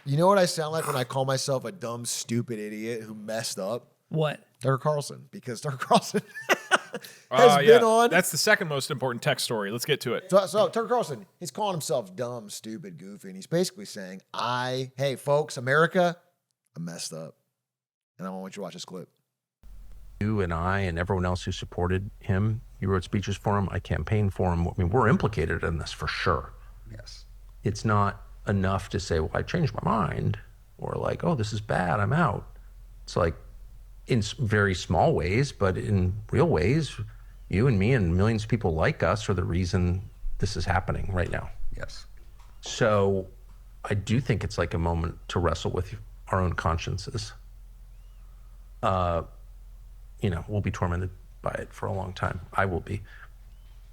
You know what I sound like when I call myself a dumb, stupid idiot who messed up? What? Tucker Carlson, because Tucker Carlson has been on. That's the second most important tech story. Let's get to it. So Tucker Carlson, he's calling himself dumb, stupid, goofy, and he's basically saying, hey, folks, America, I messed up. And I want you to watch this clip. You and I and everyone else who supported him, you wrote speeches for him, I campaigned for him. I mean, we're implicated in this for sure. Yes. It's not enough to say, well, I changed my mind, or like, oh, this is bad, I'm out. It's like, in very small ways, but in real ways, you and me and millions of people like us are the reason this is happening right now. Yes. So I do think it's like a moment to wrestle with our own consciences. We'll be tormented by it for a long time. I will be.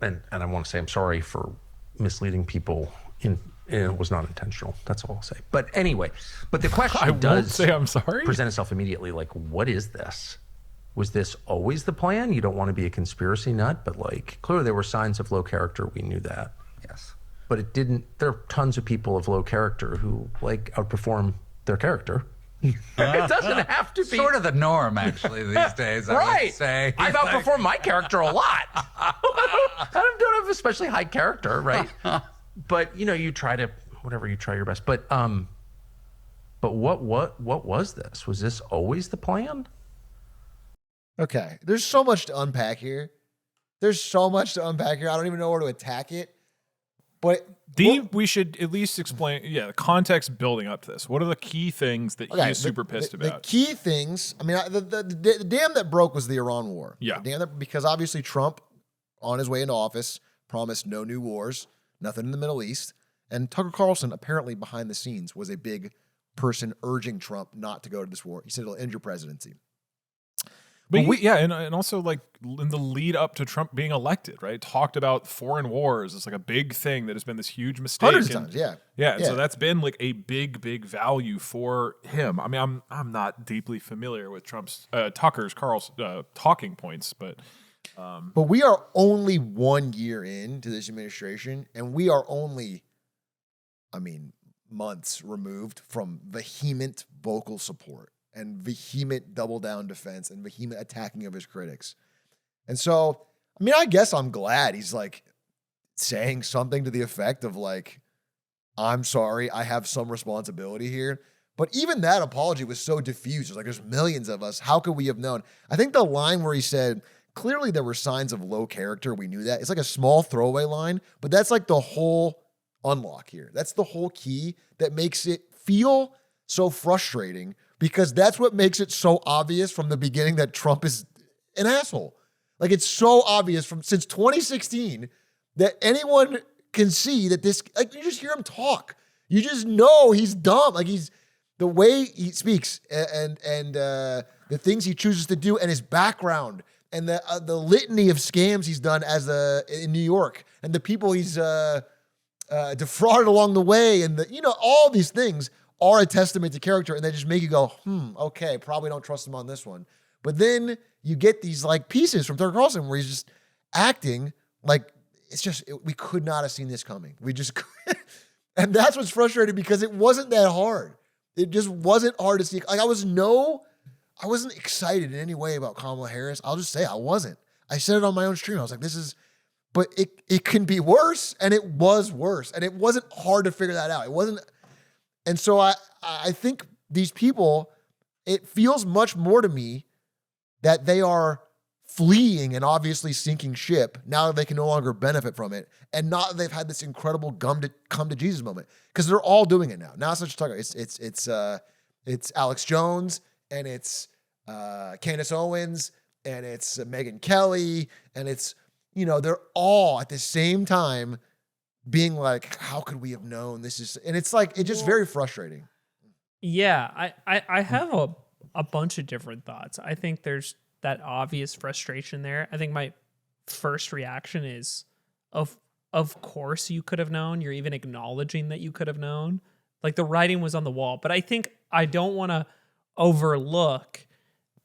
And I want to say I'm sorry for misleading people and it was not intentional. That's all I'll say. But anyway, the question won't say I'm sorry. Present itself immediately like, what is this? Was this always the plan? You don't want to be a conspiracy nut, but like clearly there were signs of low character. We knew that. Yes. But it didn't, there are tons of people of low character who like outperform their character. It doesn't have to be. Sort of the norm, actually, these days, I would say. I've outperformed my character a lot. I don't have especially high character, right? But, you try to, whatever, you try your best. But what was this? Was this always the plan? Okay. There's so much to unpack here. I don't even know where to attack it. But we should at least explain, the context building up to this. What are the key things that he's super pissed about? The key things, I mean, the dam that broke was the Iran war. Yeah. Because obviously Trump, on his way into office, promised no new wars, nothing in the Middle East. And Tucker Carlson, apparently behind the scenes, was a big person urging Trump not to go to this war. He said it'll end your presidency. But and also like in the lead up to Trump being elected, right? Talked about foreign wars. It's like a big thing that has been this huge mistake. Hundreds of times, yeah. Yeah. So that's been like a big value for him. I mean, I'm not deeply familiar with Tucker's talking points, but we are only 1 year into this administration, and we are only, months removed from vehement vocal support and vehement double down defense and vehement attacking of his critics. And so, I guess I'm glad he's like saying something to the effect of like, I'm sorry, I have some responsibility here. But even that apology was so diffuse. It's like, there's millions of us. How could we have known? I think the line where he said, clearly there were signs of low character. We knew that. It's like a small throwaway line, but that's like the whole unlock here. That's the whole key that makes it feel so frustrating, because that's what makes it so obvious from the beginning that Trump is an asshole. Like, it's so obvious since 2016 that anyone can see that this, like, you just hear him talk. You just know he's dumb. Like, the way he speaks and the things he chooses to do and his background and the litany of scams he's done in New York and the people he's defrauded along the way and all these things are a testament to character, and they just make you go, okay, probably don't trust him on this one. But then you get these like pieces from Tucker Carlson where he's just acting like we could not have seen this coming. We just couldn't. And that's what's frustrating, because it wasn't that hard. It just wasn't hard to see. Like, I wasn't excited in any way about Kamala Harris. I'll just say I wasn't. I said it on my own stream. I was like, but it can be worse, and it was worse. And it wasn't hard to figure that out. It wasn't. And so I think these people, it feels much more to me that they are fleeing an obviously sinking ship now that they can no longer benefit from it, and not that they've had this incredible come to Jesus moment, because they're all doing it now. Now it's not just Tucker. It's Alex Jones, and it's Candace Owens, and it's Megyn Kelly, and it's they're all at the same time being like, how could we have known this is, and it's like, it's just very frustrating. Yeah, I have a bunch of different thoughts. I think there's that obvious frustration there. I think my first reaction is, of course you could have known. You're even acknowledging that you could have known. Like, the writing was on the wall. But I think I don't want to overlook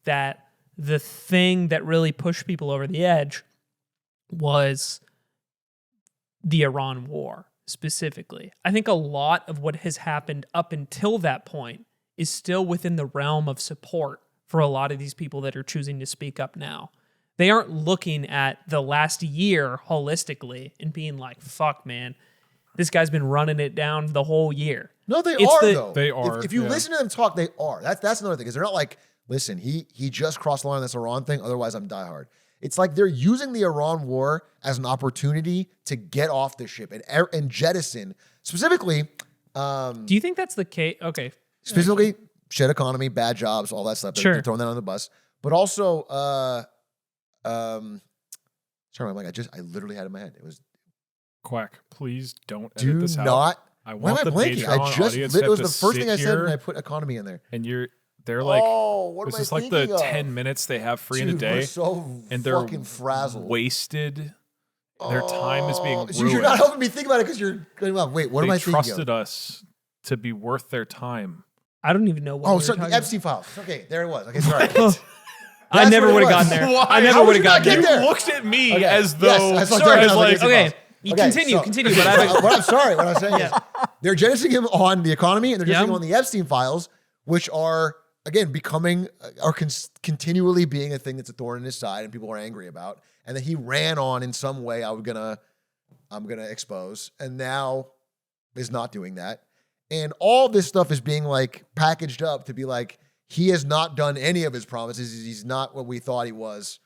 that the thing that really pushed people over the edge was the Iran war. specifically. I think a lot of what has happened up until that point is still within the realm of support for a lot of these people that are choosing to speak up now. They aren't looking at the last year holistically and being like, fuck, man, this guy's been running it down the whole year. No, they It's are, the- though. They are, If you yeah. listen to them talk, they are. That's another thing, is they're not like, listen, he just crossed the line on this Iran thing, otherwise I'm diehard. It's like they're using the Iran war as an opportunity to get off the ship and jettison, specifically, Do you think that's the case? Okay. shit economy, bad jobs, all that stuff. Sure. They're throwing that on the bus. But also, sorry, I'm like, I literally had it in my head. It was, Quack, please don't do edit this out. not. I Why am want I the blanking? Patreon audience It to was have the to first thing I sit said, and here I put economy in there. and they're like, what this am I is like the thinking of? 10 minutes they have free in a Dude, day, we're so and they're fucking frazzled. wasted. Their time is being ruined. So you're not helping me think about it because you're going, well, wait, what am I They thinking trusted of? us to be worth their time. I don't even know what Oh, we sorry, were the talking Epstein files. Okay, there it was. Okay, sorry. I That's never what it would have was. gotten there. Why? I never How would would have you not gotten get there. there? You looked at me Okay. as though Yes, I saw sorry, Derek as and I was like, like, Okay, Epstein you files. continue, but I have what I'm saying is they're jettisoning him on the economy and they're jettisoning Yeah. him on the Epstein files, which are, again, continually being a thing that's a thorn in his side and people are angry about. And that he ran on in some way I'm gonna expose, and now is not doing that. And all this stuff is being like packaged up to be like, he has not done any of his promises. He's not what we thought he was.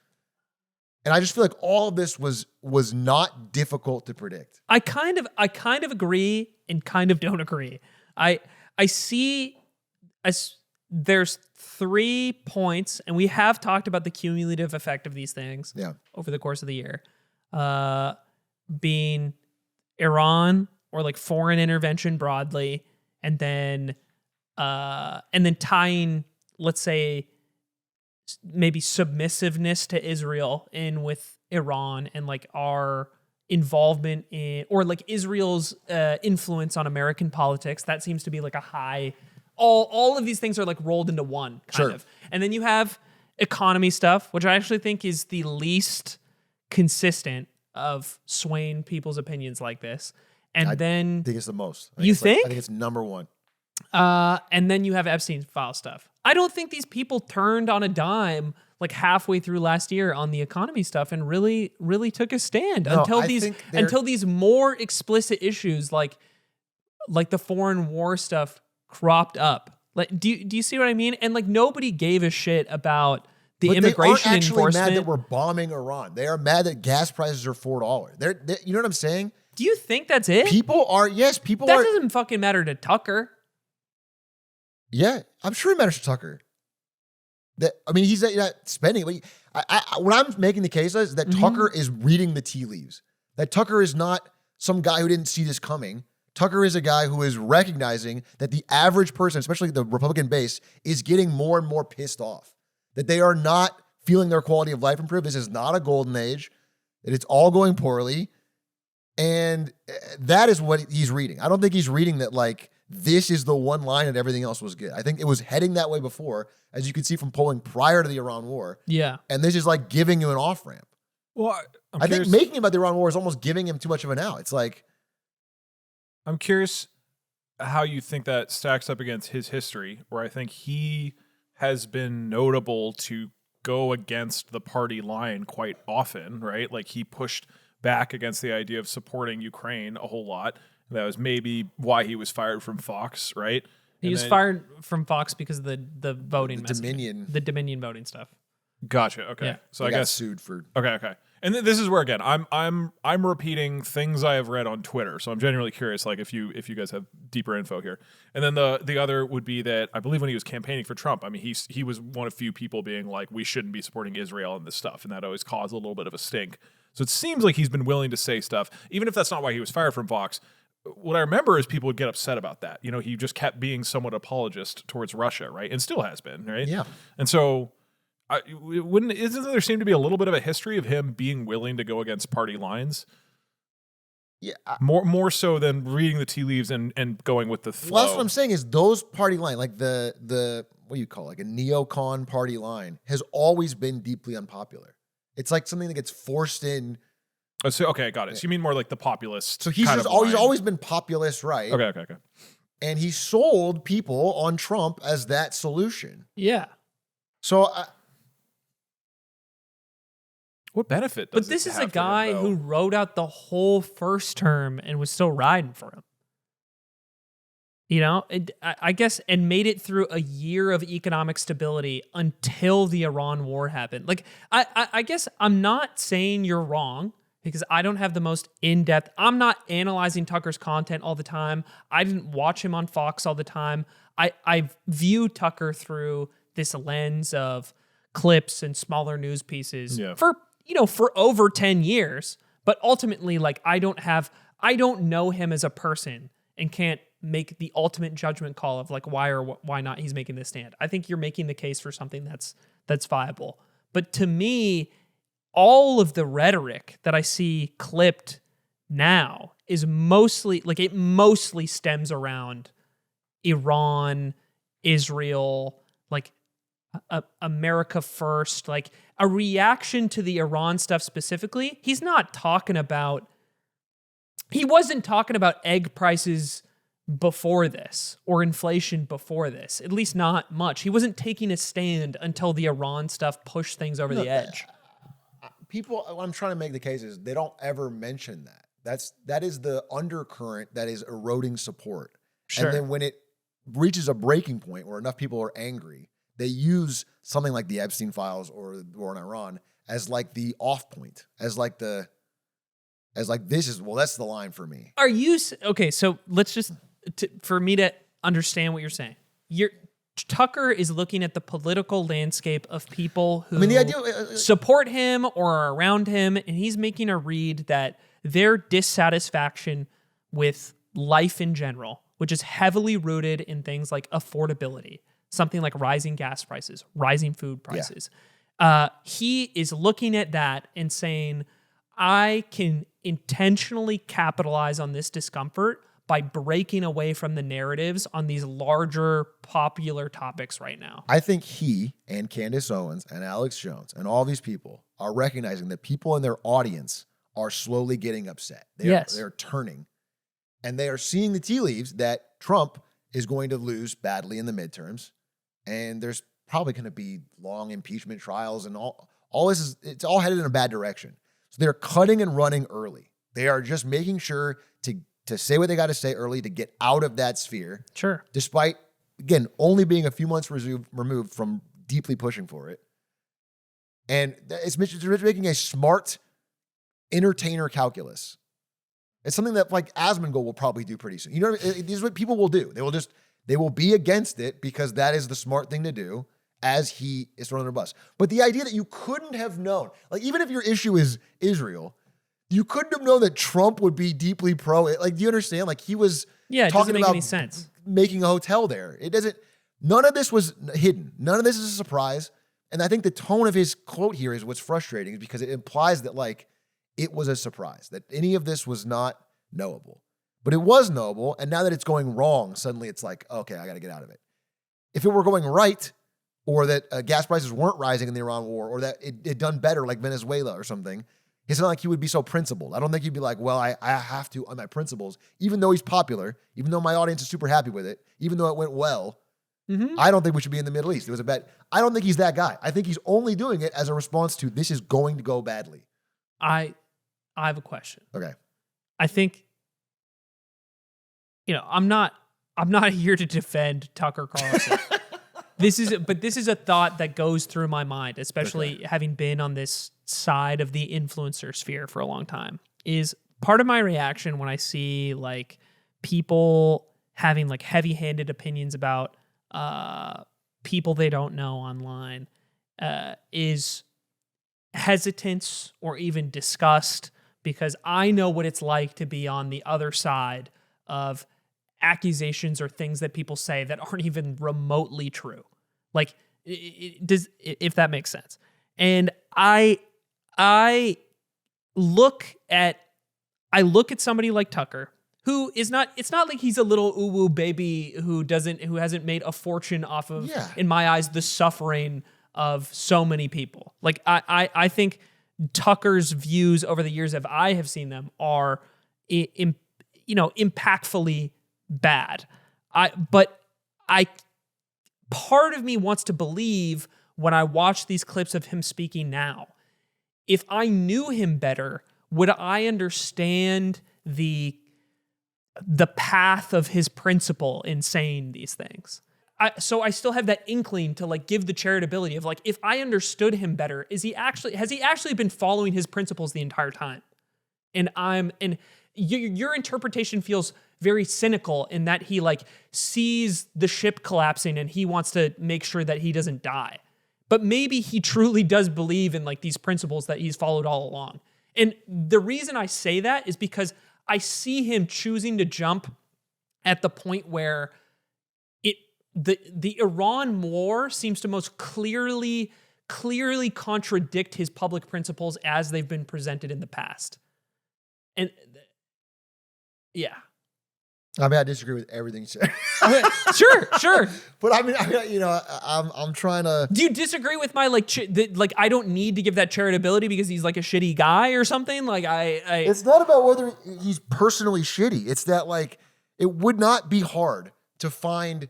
And I just feel like all of this was not difficult to predict. I kind of agree and kind of don't agree. I see as there's 3 points, and we have talked about the cumulative effect of these things over the course of the year. Being Iran or like foreign intervention broadly, and then tying, let's say, maybe submissiveness to Israel in with Iran and like our involvement in, or like Israel's influence on American politics. That seems to be like a high, all of these things are like rolled into one kind of. And then you have economy stuff, which I actually think is the least consistent of swaying people's opinions like this. And I then think it's the most. You think? I think it's number one. and then you have Epstein file stuff. I don't think these people turned on a dime like halfway through last year on the economy stuff and really took a stand No, until I think they're- these more explicit issues like the foreign war stuff cropped up. Like, do you see what I mean? And like nobody gave a shit about the But immigration they aren't actually enforcement. mad that we're bombing Iran. They are mad that gas prices are $4. They're you know what I'm saying? Do you think that's it? People are that doesn't fucking matter to Tucker. Yeah, I'm sure it matters to Tucker. He's not spending. What I'm making the case is that Tucker is reading the tea leaves. That Tucker is not some guy who didn't see this coming. Tucker is a guy who is recognizing that the average person, especially the Republican base, is getting more and more pissed off. That they are not feeling their quality of life improve. This is not a golden age. That it's all going poorly. And that is what he's reading. I don't think he's reading that like, this is the one line and everything else was good. I think it was heading that way before, as you can see from polling prior to the Iran war. Yeah. And this is like giving you an off ramp. Well, I think making about the Iran war is almost giving him too much of an out. It's like, I'm curious how you think that stacks up against his history, where I think he has been notable to go against the party line quite often, right? Like he pushed back against the idea of supporting Ukraine a whole lot. That was maybe why he was fired from Fox, right? He was fired from Fox because of the voting messaging. The Dominion voting stuff. Gotcha. Okay. Yeah. So I I got guess sued for. Okay. And this is where again I'm repeating things I have read on Twitter. So I'm genuinely curious, like if you guys have deeper info here. And then the other would be that I believe when he was campaigning for Trump, I mean he was one of few people being like, we shouldn't be supporting Israel and this stuff, and that always caused a little bit of a stink. So it seems like he's been willing to say stuff, even if that's not why he was fired from Fox. What I remember is people would get upset about that. You know, he just kept being somewhat apologist towards Russia, right? And still has been, right? Yeah. And so, isn't there seem to be a little bit of a history of him being willing to go against party lines? Yeah. More so than reading the tea leaves and going with the flow. Well, that's what I'm saying is those party line, like the what do you call it? Like a neocon party line, has always been deeply unpopular. It's like something that gets forced in. Oh, so, okay, got it. So you mean more like the populist? So he's kind just of he's line. always been populist, right? Okay. And he sold people on Trump as that solution. Yeah. So What benefit does But this it is have a for him, guy though? who rode out the whole first term and was still riding for him. You know, I guess, and made it through a year of economic stability until the Iran war happened. Like, I guess I'm not saying you're wrong because I don't have the most in-depth. I'm not analyzing Tucker's content all the time. I didn't watch him on Fox all the time. I view Tucker through this lens of clips and smaller news pieces for over 10 years. But ultimately, like, I don't know him as a person and can't make the ultimate judgment call of like why or why not he's making this stand. I think you're making the case for something that's viable. But to me, all of the rhetoric that I see clipped now is mostly stems around Iran, Israel, like America first, like a reaction to the Iran stuff specifically. He wasn't talking about egg prices before this or inflation before this, at least not much. He wasn't taking a stand until the Iran stuff pushed things over the edge. People, what I'm trying to make the case is they don't ever mention that. That is the undercurrent that is eroding support. Sure. And then when it reaches a breaking point where enough people are angry, they use something like the Epstein files or the war in Iran as like the off point, as like that's the line for me. Are you okay? So let's just for me to understand what you're saying. Tucker is looking at the political landscape of people who the idea support him or are around him, and he's making a read that their dissatisfaction with life in general, which is heavily rooted in things like affordability, something like rising gas prices, rising food prices. He is looking at that and saying, I can intentionally capitalize on this discomfort by breaking away from the narratives on these larger popular topics right now. I think he and Candace Owens and Alex Jones and all these people are recognizing that people in their audience are slowly getting upset. They're turning. And they are seeing the tea leaves that Trump is going to lose badly in the midterms. And there's probably going to be long impeachment trials and all this it's all headed in a bad direction. So they're cutting and running early. They are just making sure to say what they got to say early to get out of that sphere. Sure. Despite, again, only being a few months removed from deeply pushing for it. And it's making a smart entertainer calculus. It's something that like Asmongold will probably do pretty soon. You know, this is what people will do. They will be against it because that is the smart thing to do as he is thrown under the bus. But the idea that you couldn't have known, like even if your issue is Israel, you couldn't have known that Trump would be deeply pro. Like, do you understand? Like he was it talking doesn't make about any sense. Making a hotel there. None of this was hidden. None of this is a surprise. And I think the tone of his quote here is what's frustrating, is because it implies that like it was a surprise, that any of this was not knowable. But it was knowable, and now that it's going wrong, suddenly it's like, okay, I got to get out of it. If it were going right, or that gas prices weren't rising in the Iran war, or that it done better like Venezuela or something, it's not like he would be so principled. I don't think he'd be like, well, I have to on my principles, even though he's popular, even though my audience is super happy with it, even though it went well. Mm-hmm. I don't think we should be in the Middle East. It was a bet. I don't think he's that guy. I think he's only doing it as a response to this is going to go badly. I have a question. Okay. I think, I'm not here to defend Tucker Carlson. This is a thought that goes through my mind, especially having been on this side of the influencer sphere for a long time. Is part of my reaction when I see like people having like heavy-handed opinions about people they don't know online is hesitance or even disgust, because I know what it's like to be on the other side of accusations or things that people say that aren't even remotely true. Like, if that makes sense. And I look at somebody like Tucker, who is not, it's not like he's a little ooh-woo baby who hasn't made a fortune off of, in my eyes, the suffering of so many people. Like, I think Tucker's views over the years as I have seen them are, impactfully bad. Part of me wants to believe when I watch these clips of him speaking now, if I knew him better, would I understand the path of his principle in saying these things? So I still have that inkling to like give the charitability of like, if I understood him better, has he actually been following his principles the entire time? And your interpretation feels very cynical in that he like sees the ship collapsing and he wants to make sure that he doesn't die. But maybe he truly does believe in like these principles that he's followed all along. And the reason I say that is because I see him choosing to jump at the point where the Iran war seems to most clearly contradict his public principles as they've been presented in the past. And yeah. I mean, I disagree with everything you said. Sure. But I mean, I'm trying to. Do you disagree with my like I don't need to give that charitability because he's like a shitty guy or something? Like It's not about whether he's personally shitty. It's that like it would not be hard to find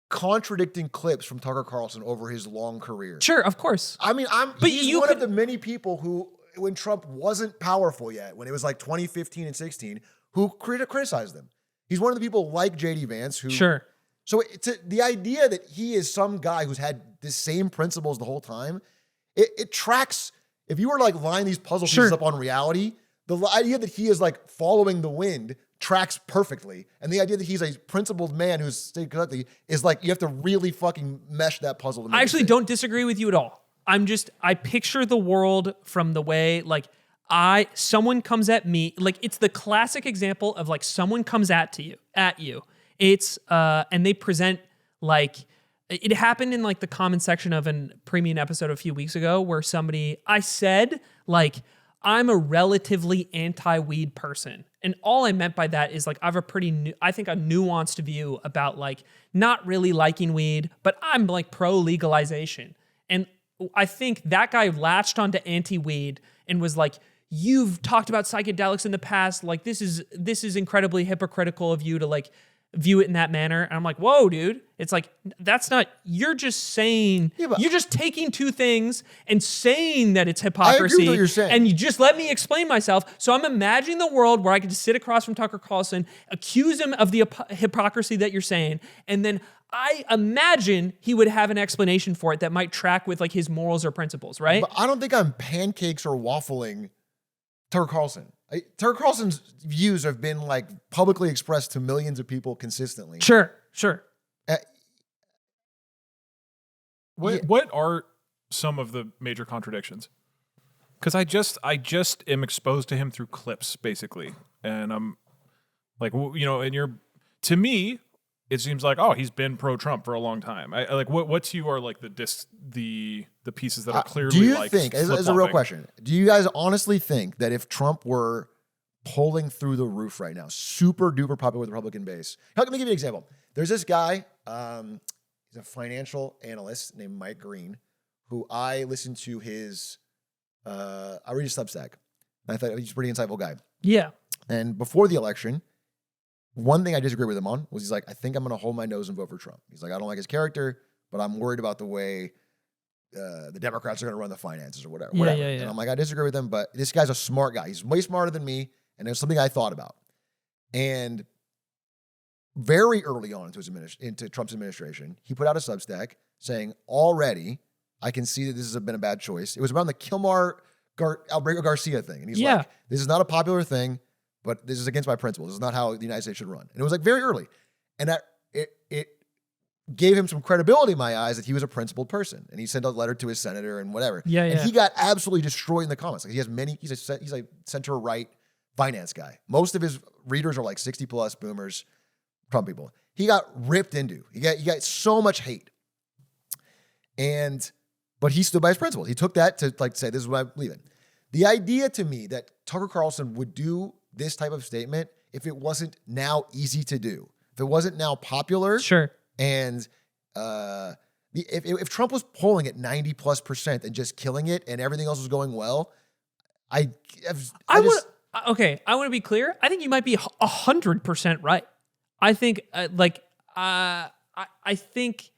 contradicting clips from Tucker Carlson over his long career. Sure, of course. I mean, he's one of the many people who, when Trump wasn't powerful yet, when it was like 2015 and 16, who criticized them. He's one of the people like J.D. Vance who... Sure. So the idea that he is some guy who's had the same principles the whole time, it tracks... If you were like lining these puzzle pieces up on reality, the idea that he is like following the wind tracks perfectly. And the idea that he's a principled man who's stayed correctly is like, you have to really fucking mesh that puzzle. I actually don't disagree with you at all. I picture the world from the way, like, someone comes at me, like, it's the classic example of like someone comes at you. It's, and they present like, it happened in like the comment section of an premium episode a few weeks ago where I said like, I'm a relatively anti-weed person. And all I meant by that is like, I have a nuanced view about like not really liking weed, but I'm like pro legalization. And I think that guy latched onto anti-weed and was like, you've talked about psychedelics in the past. Like this is incredibly hypocritical of you to like view it in that manner. And I'm like, whoa, dude. It's like, that's not, you're just saying, you're just taking two things and saying that it's hypocrisy. I agree with what you're saying. And you just let me explain myself. So I'm imagining the world where I could just sit across from Tucker Carlson, accuse him of the hypocrisy that you're saying. And then I imagine he would have an explanation for it that might track with like his morals or principles, right? But I don't think I'm pancakes or waffling Tucker Carlson. Tucker Carlson's views have been like publicly expressed to millions of people consistently. Sure. What are some of the major contradictions? Because I just am exposed to him through clips, basically, and I'm like, to me, it seems like, oh, he's been pro-Trump for a long time. I like what to you are like the pieces that are clearly do you like think, as a real question, do you guys honestly think that if Trump were polling through the roof right now, super duper popular with the Republican base? Let me give you an example. There's this guy, he's a financial analyst named Mike Green, who I listened to his, I read his Substack. I thought he's a pretty insightful guy. Yeah. And before the election, one thing I disagree with him on was he's like, I think I'm going to hold my nose and vote for Trump. He's like, I don't like his character, but I'm worried about the way the Democrats are going to run the finances or whatever. Yeah. And I'm like, I disagree with him, but this guy's a smart guy. He's way smarter than me, and it was something I thought about. And very early on into Trump's administration, he put out a Substack saying, already, I can see that this has been a bad choice. It was around the Albrego Garcia thing. And he's like, this is not a popular thing, but this is against my principles. This is not how the United States should run. And it was like very early. And it gave him some credibility in my eyes that he was a principled person. And he sent a letter to his senator and whatever. And he got absolutely destroyed in the comments. Like he's a center-right finance guy. Most of his readers are like 60-plus boomers, Trump people. He got ripped into. He got so much hate. But he stood by his principles. He took that to like say, this is what I believe in. The idea to me that Tucker Carlson would do this type of statement if it wasn't now easy to do, if it wasn't now popular. Sure. And if Trump was polling at 90+% and just killing it and everything else was going well, I want to be clear. I think you might be 100% right. I think I think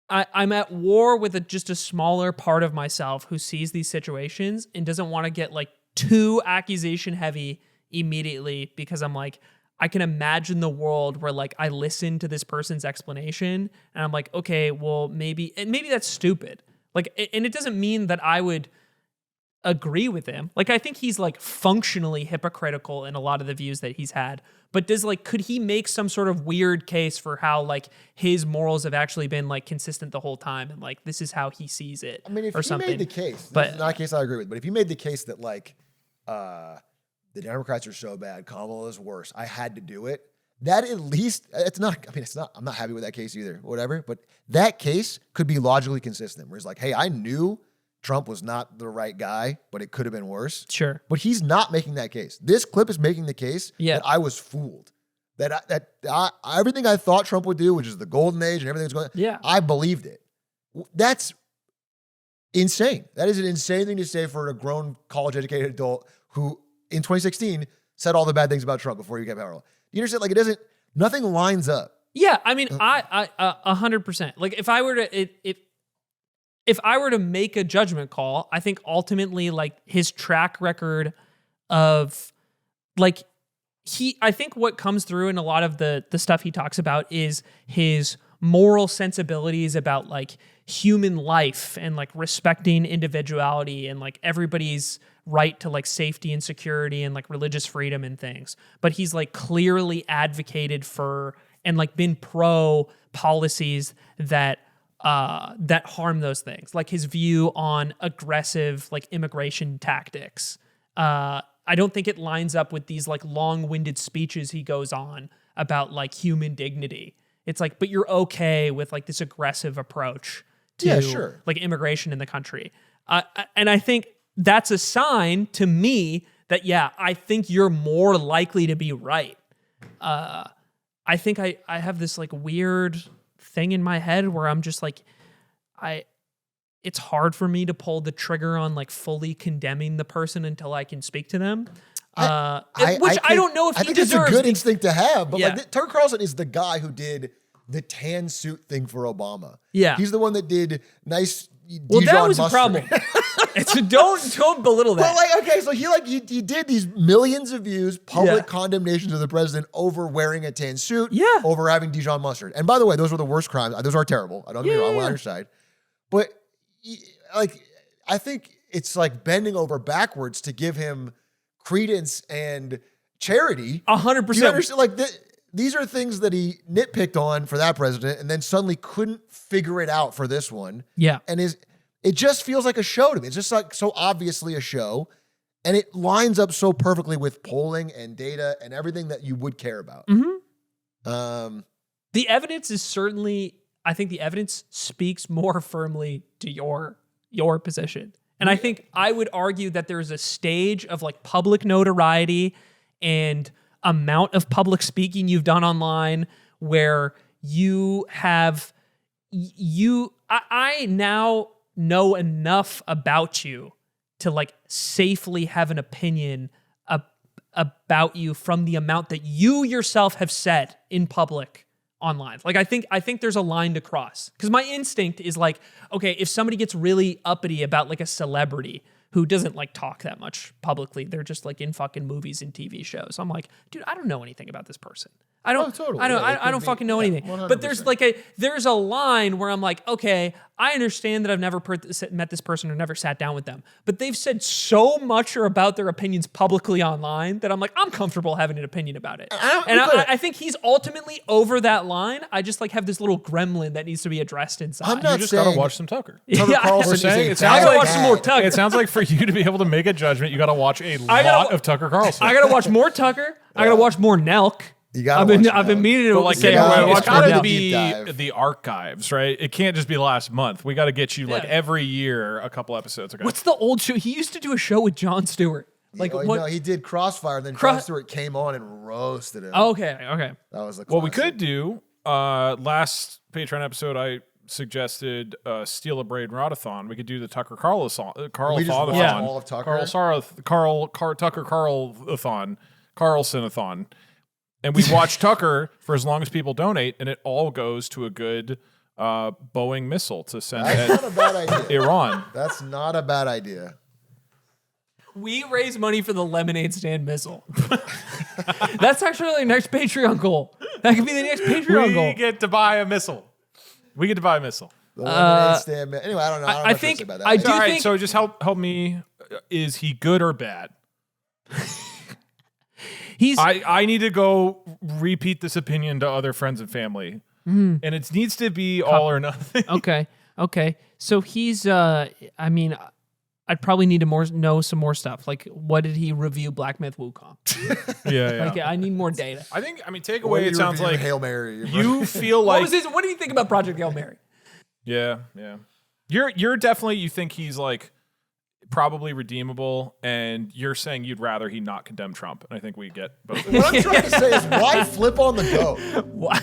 I'm at war with just a smaller part of myself who sees these situations and doesn't want to get like too accusation heavy immediately, because I'm like, I can imagine the world where like I listen to this person's explanation and I'm like, okay, well maybe that's stupid. Like, and it doesn't mean that I would agree with him. Like, I think he's like functionally hypocritical in a lot of the views that he's had, but could he make some sort of weird case for how like his morals have actually been like consistent the whole time and like this is how he sees it? I mean, if or he something. made the case, but this is not a case I agree with, but if he made the case that like the Democrats are so bad, Kamala is worse, I had to do it. That at least, I'm not happy with that case either, whatever, but that case could be logically consistent where he's like, hey, I knew Trump was not the right guy, but it could have been worse. Sure. But he's not making that case. This clip is making the case that I was fooled. That everything I thought Trump would do, which is the golden age and everything that's going on, I believed it. That's insane. That is an insane thing to say for a grown college-educated adult who, in 2016, said all the bad things about Trump before he became powerful. You understand? Like, nothing lines up. Yeah, I mean, I 100%. Like, if I were to make a judgment call, I think ultimately, like, his track record of, like, I think what comes through in a lot of the stuff he talks about is his moral sensibilities about, like, human life and, like, respecting individuality and, like, everybody's right to, like, safety and security and, like, religious freedom and things. But he's, like, clearly advocated for and, like, been pro policies that harm those things, like his view on aggressive, like, immigration tactics. I don't think it lines up with these, like, long-winded speeches he goes on about, like, human dignity. It's like, but you're okay with, like, this aggressive approach to like immigration in the country. And I think that's a sign to me that, I think you're more likely to be right. I think I have this, like, weird thing in my head where I'm just like, it's hard for me to pull the trigger on, like, fully condemning the person until I can speak to them. I don't know if he deserves. I think it's a good instinct to have, but like, Tucker Carlson is the guy who did the tan suit thing for Obama. Yeah, he's the one that did nice. Well, Dijon that was mustard. a problem. So don't belittle that. But like, okay, so he did these millions of views, public condemnations of the president over wearing a tan suit, over having Dijon mustard. And by the way, those were the worst crimes. Those are terrible. I don't get me wrong. We're on your side. But like, I think it's like bending over backwards to give him credence and charity. 100%. You understand? Like, these are things that he nitpicked on for that president and then suddenly couldn't figure it out for this one. Yeah. And it just feels like a show to me. It's just like so obviously a show. And it lines up so perfectly with polling and data and everything that you would care about. Mm-hmm. The evidence is certainly, I think the evidence speaks more firmly to your position. And I think I would argue that there's a stage of, like, public notoriety and amount of public speaking you've done online where you have, I now know enough about you to, like, safely have an opinion about you from the amount that you yourself have said in public online. Like, I think there's a line to cross, because my instinct is like, okay, if somebody gets really uppity about, like, a celebrity who doesn't, like, talk that much publicly, they're just, like, in fucking movies and TV shows, I'm like, dude, I don't know anything about this person. I don't fucking know anything. 100%. But there's a line where I'm like, okay, I understand that I've never met this person or never sat down with them, but they've said so much about their opinions publicly online that I'm like, I'm comfortable having an opinion about it. I think he's ultimately over that line. I just, like, have this little gremlin that needs to be addressed inside. You just gotta watch some Tucker. Tucker Carlson. I gotta watch some more Tucker. It sounds like for you to be able to make a judgment, you gotta watch a lot of Tucker Carlson. I gotta watch more Tucker. I gotta watch more Nelk. I've been meaning to, like, say, it's got to more be the archives, right? It can't just be last month. We got to get you like every year a couple episodes ago. What's the old show? He used to do a show with Jon Stewart. Like, no, he did Crossfire, and then Jon Stewart came on and roasted him. Okay. That was like, well, we could do last Patreon episode. I suggested Steal a Braid Rodathon. We could do the Tucker Carlson, We just Carl-thon-a-thon. watch all of Tucker. Tucker Carl-a-thon, Carlson-a-thon. And we watch Tucker for as long as people donate, and it all goes to a good Boeing missile to send That's at not a bad idea. Iran. That's not a bad idea. We raise money for the lemonade stand missile. That's actually the next Patreon goal. That could be the next Patreon goal. We get to buy a missile. The lemonade stand. Anyway, I don't know. I don't know I what to think- say about that. I do All right, think- so just help me. Is he good or bad? He's I need to go repeat this opinion to other friends and family. And it needs to be all or nothing. okay. So he's I mean, I'd probably need to know some more stuff. Like, what did he review Black Myth Wukong? Yeah. Like, I need more data. I mean, take What away, do it you sounds review like Hail Mary. you feel What like. do you think about Project Hail Mary? Yeah. You're definitely, you think he's like probably redeemable, and you're saying you'd rather he not condemn Trump. And I think we get both. What I'm trying to say is, why flip on the go? Why?